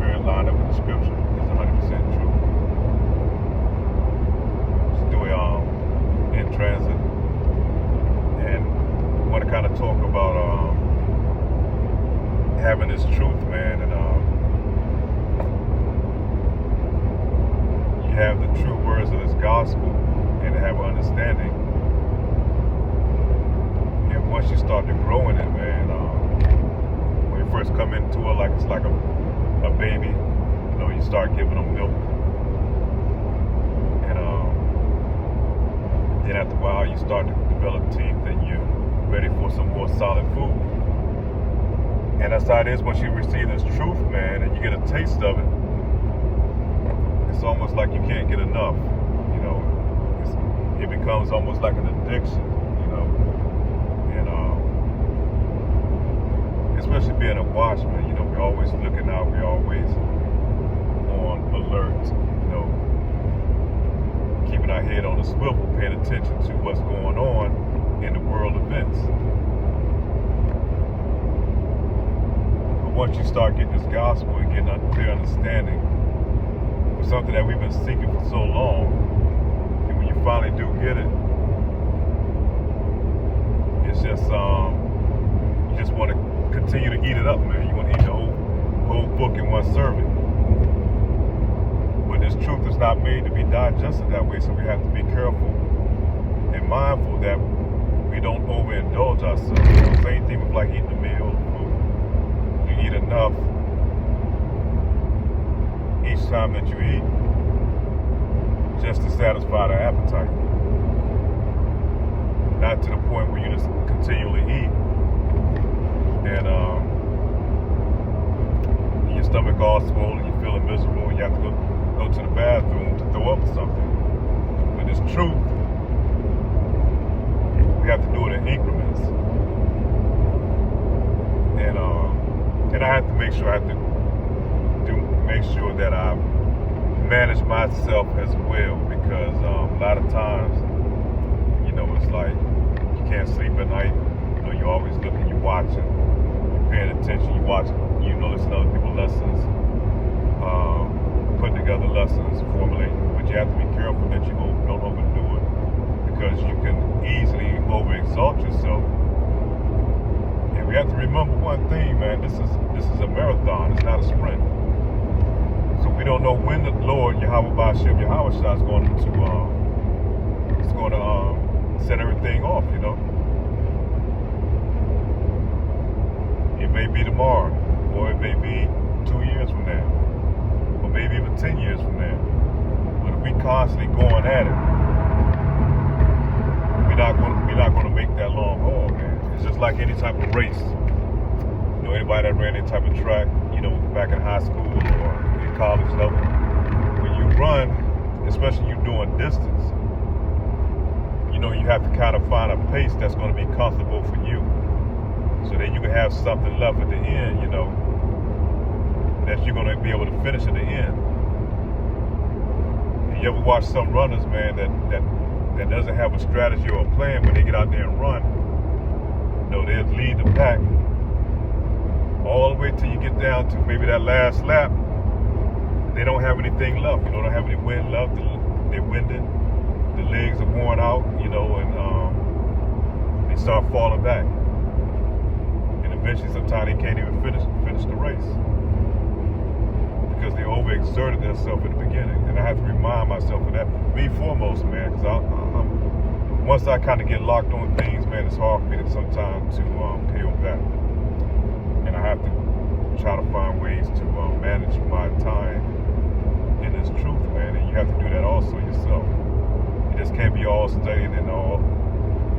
spirit line up with the scripture is 100% true. Just doing in transit, and we want to kind of talk about having this truth, man, and you have the true words of this gospel, and to have an understanding. And once you start to grow in it, man, when you first come into it, like it's like a baby, you know, you start giving them milk, and then after a while you start to develop teeth, and you're ready for some more solid food. And that's how it is once you receive this truth, man, and you get a taste of it. It's almost like you can't get enough, you know. It becomes almost like an addiction, you know. And especially being a watchman, you know, we're always looking out, we're always on alert, you know, keeping our head on a swivel, paying attention to what's going on in the world events. But once you start getting this gospel and getting a clear understanding for something that we've been seeking for so long, and when you finally do get it, it's just you just want to continue to eat it up, man. You want to eat the whole book in one serving. But this truth is not made to be digested that way, so we have to be careful and mindful that we don't overindulge ourselves. Same thing with like eating a meal or food. You eat enough each time that you eat, just to satisfy the appetite. Not to the point where you just continually eat and your stomach all swollen, you're feeling miserable, and you have to go to the bathroom to throw up something. When it's truth, we have to do it in increments. And I have to make sure that I manage myself as well, because a lot of times, you know, it's like you can't sleep at night. You know, you're always looking, you're watching, you're paying attention, you're watching, you noticing other people's lessons, putting together lessons, formulating. But you have to be careful that you don't overdo it, because you can easily overexalt yourself. And we have to remember one thing, man. This is a marathon. It's not a sprint. So we don't know when the Lord Yahweh Ba'Shem Yahweh Shah is going to set everything off, you know. It may be tomorrow, or it may be 2 years from now, or maybe even 10 years from now. But if we constantly going at it, we're not going to make that long haul, man. It's just like any type of race. You know, anybody that ran any type of track, you know, back in high school or in college level, when you run, especially you doing distance, you know, you have to kind of find a pace that's going to be comfortable for you, so that you can have something left at the end, you know, that you're going to be able to finish at the end. And you ever watch some runners, man, that doesn't have a strategy or a plan when they get out there and run? You know, they'll lead the pack all the way till you get down to maybe that last lap. They don't have anything left. You know, don't have any wind left. They're winded. The legs are worn out, you know, and they start falling back. And eventually, sometimes they can't even finish the race, because they overexerted themselves in the beginning. And I have to remind myself of that. Me foremost, man, because once I kind of get locked on things, man, it's hard for me sometimes to pay them back. And I have to try to find ways to manage my time in this truth, man. And you have to do that also yourself. You just can't be all studying and all,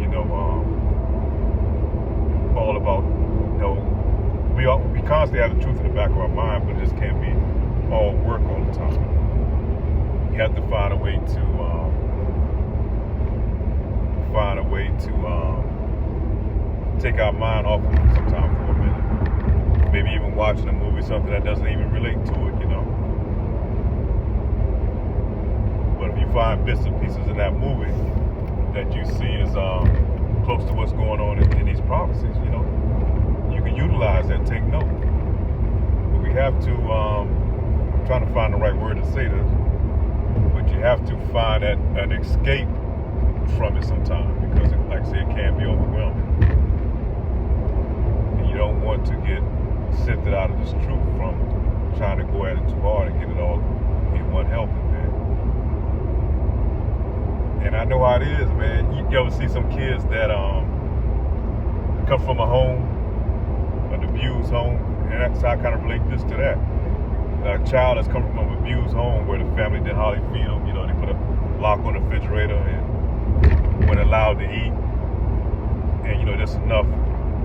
you know, all about, you know, we constantly have the truth in the back of our mind, but it just can't be all work all the time. You have to find a way to take our mind off of it sometime for a minute. Maybe even watching a movie, something that doesn't even relate to it, you know. But if you find bits and pieces in that movie that you see is close to what's going on in these prophecies, you know, you can utilize that, take note. But we have to trying to find the right word to say this, but you have to find an escape from it sometimes, because like I said, it can be overwhelming. And you don't want to get sifted out of this truth from trying to go at it too hard and get it all in one helping, man. And I know how it is, man. You ever see some kids that come from a home, an abused home, and that's how I kind of relate this to that. A child that's coming from an abused home where the family didn't hardly feed them. You know, they put a lock on the refrigerator and when allowed to eat, and you know, just enough,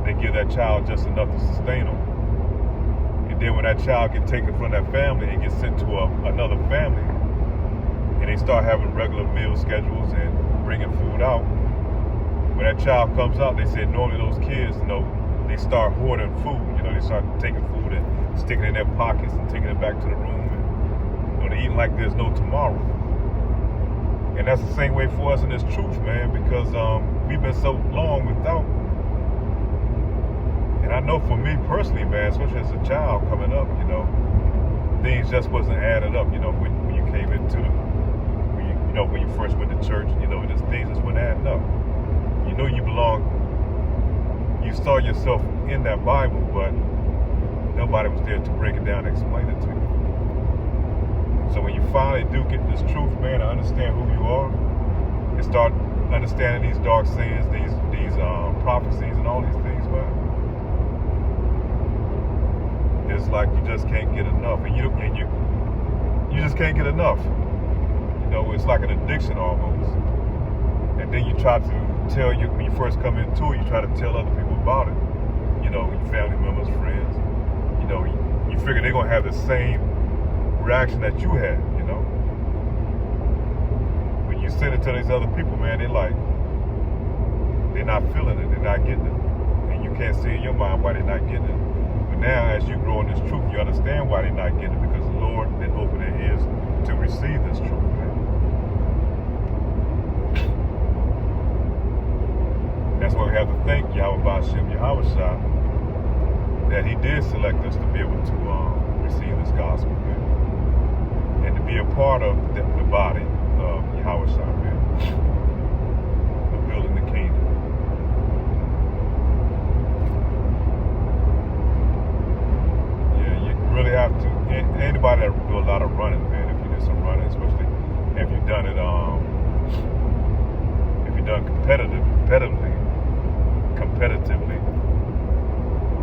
they give that child just enough to sustain them. And then when that child gets taken from that family and gets sent to another family, and they start having regular meal schedules and bringing food out, when that child comes out, they say normally those kids, you know, they start hoarding food. You know, they start taking food and sticking it in their pockets and taking it back to the room, and you know, they're eating like there's no tomorrow. And that's the same way for us in this truth, man, because we've been so long without. And I know for me personally, man, especially as a child coming up, you know, things just wasn't added up. You know, when you came into when you first went to church, you know, just things just weren't adding up. You know, you belong. You saw yourself in that Bible, but nobody was there to break it down and explain it to you. So when you finally do get this truth, man, and understand who you are, and start understanding these dark sins, these prophecies, and all these things, man, it's like you just can't get enough, and you just can't get enough. You know, it's like an addiction almost. And then you try to tell when you first come into it, you try to tell other people about it. You know, your family members, friends. You know, you figure they're gonna have the same reaction that you had, you know. When you send it to these other people, man, they're not feeling it, they're not getting it. And you can't see in your mind why they're not getting it. But now as you grow in this truth, you understand why they're not getting it, because the Lord didn't open their ears to receive this truth, man. That's why we have to thank Yahweh Ba'ashem Yahushua that he did select us to be able to receive this gospel, man. And to be a part of the body of Yahushua, man, of building the kingdom. Yeah, you really have to. Anybody that do a lot of running, man, if you did some running, especially if you've done it, if you've done competitively,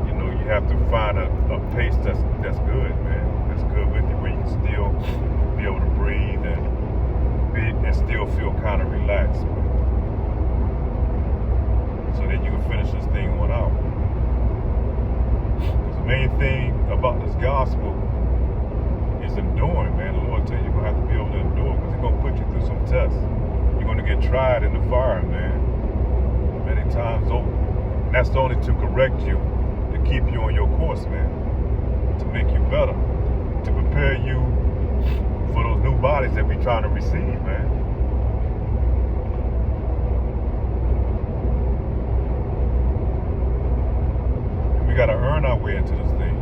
you know, you have to find a pace that's good, man. That's good with you, where you can still be able to breathe and still feel kind of relaxed, man. So that you can finish this thing on out. Because the main thing about this gospel is enduring, man. The Lord tells you you're going to have to be able to endure, because he's going to put you through some tests. You're going to get tried in the fire, man, many times over. And that's only to correct you, to keep you on your course, man, to make you better, to prepare you for those new bodies that we're trying to receive, man. And we got to earn our way into this thing.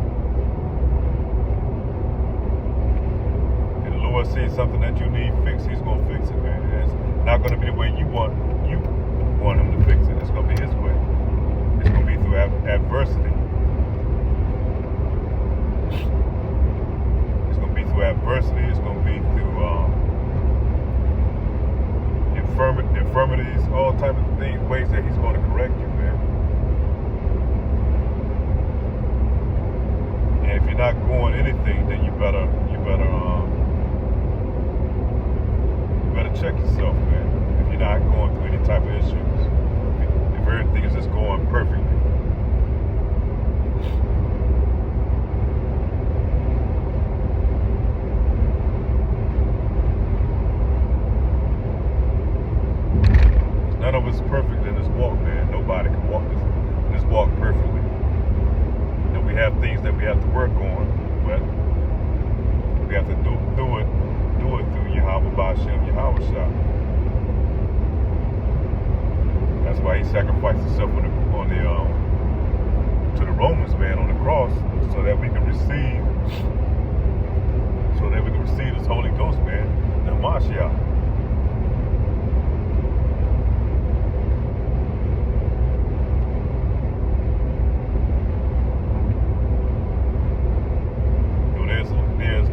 And the Lord sees something that you need fixed, he's going to fix it, man. And it's not going to be the way you want him to fix it. It's going to be his way. It's going to be through adversity. It's going to be through adversity. It's going to be through infirmities, all type of things, ways that he's going to correct you, man. And if you're not going anything, then you better check yourself, man. If you're not going through any type of issues, if everything is just going perfectly. None of us is perfect in this walk, man. Nobody can walk this walk perfectly. And we have things that we have to work on, but we have to do it through Yahweh Ba'ashem Yahushua. That's why he sacrificed himself to the Romans, man, on the cross, so that we can receive, so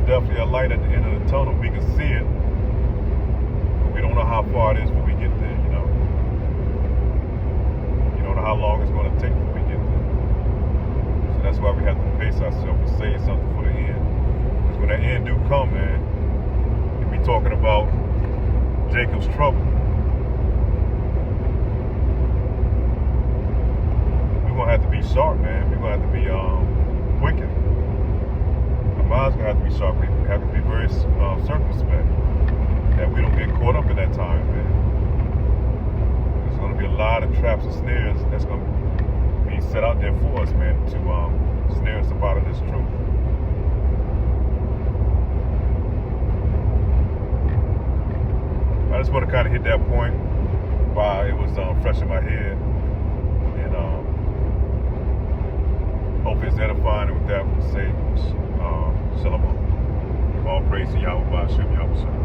definitely a light at the end of the tunnel. We can see it, but we don't know how far it is when we get there, you know. You don't know how long it's going to take when we get there. So that's why we have to pace ourselves and save something for the end. Because when that end do come, man, we'll be talking about Jacob's trouble. We're going to have to be sharp, man. We're going to have to be quicker. Our mind's going to have to be sharp. We have to be very circumspect that we don't get caught up in that time, man. There's going to be a lot of traps and snares that's going to be set out there for us, man, to snare us up out of this truth. I just want to kind of hit that point while it was fresh in my head, and hopefully it's edifying. And with that, we'll say shalom. All praise to Yahweh B'Ashem Yahweh.